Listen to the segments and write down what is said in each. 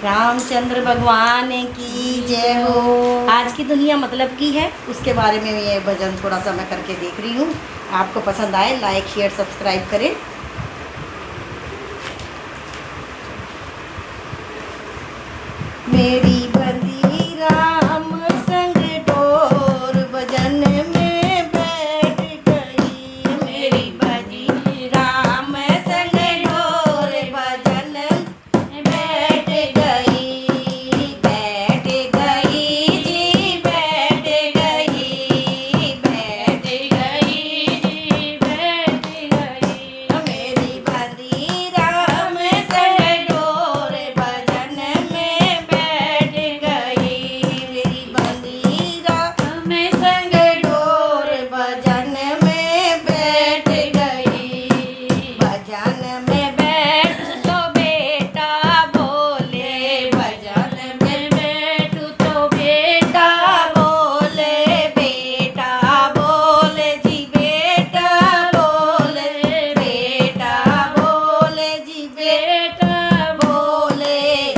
रामचंद्र भगवान की जय हो। आज की दुनिया मतलब की है, उसके बारे में ये भजन थोड़ा सा मैं करके देख रही हूँ। आपको पसंद आए लाइक शेयर सब्सक्राइब करें। मेरी बंदी राम संग डोर भजन में बैठ गई। मेरी बंदी राम संग डोर भजन में बैठ गई। बैठ गई जी बैठ गई। बैठ गई जी बैठ गई। मेरी बंदी राम संग डोर भजन में बैठ गई। मेरी बंदी राम संग डोर भजन में बैठ गई। भजन में बैठ तो बेटा बोले। भजन में बैठू तो बेटा बोले। बेटा बोले जी बेटा बोले। बेटा बोले जी बेटा बोले।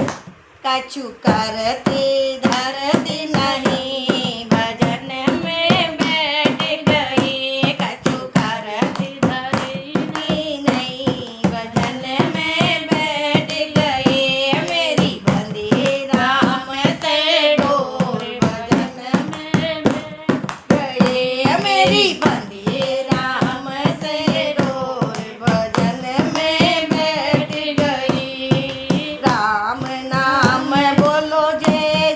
कछु करती धरती नहीं भजन में बैठ गई। कछु करती धरती नहीं भजन में बैठ गई। मेरी बंदी राम से डोर भजन में बैठ गई। मेरी बंदी राम से डोर भजन में बैठ गई। राम नाम बोलो जय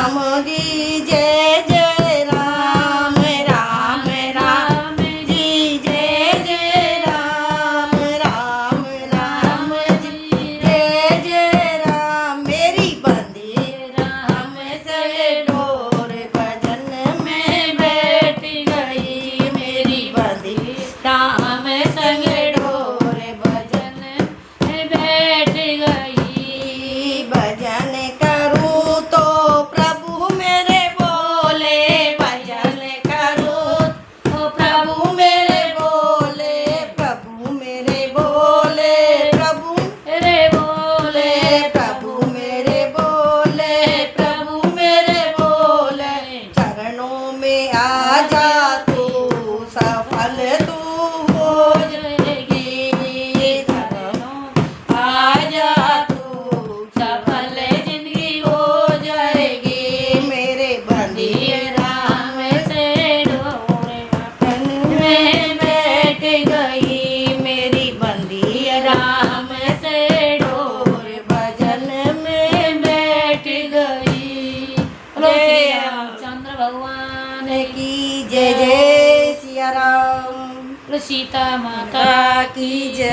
राम जी जय जय राम राम राम जी जय जय राम राम राम जी जय जय राम। मेरी बंदी राम से डोर भजन में बैठ गई। मेरी बंदी राम संग डोर भजन में बैठ गई। भजन करूं तो प्रभु मेरे बोले, भजन करूं तो प्रभु मेरे बोले, प्रभु मेरे बोले, प्रभु मेरे बोले, प्रभु मेरे बोले, प्रभु मेरे बोले। चरणों में आ जा तू सफल तू हो जाएगी। चरणों आ जा तू सफल जिंदगी हो जाएगी। मेरे बंदी राम से डोर भजन में बैठ गई। मेरी बंदी राम से डोर भजन में बैठ गई। बोलो श्री रामचंद्र भगवान की जय जय सिया राम। बोलो सीता माता की जय।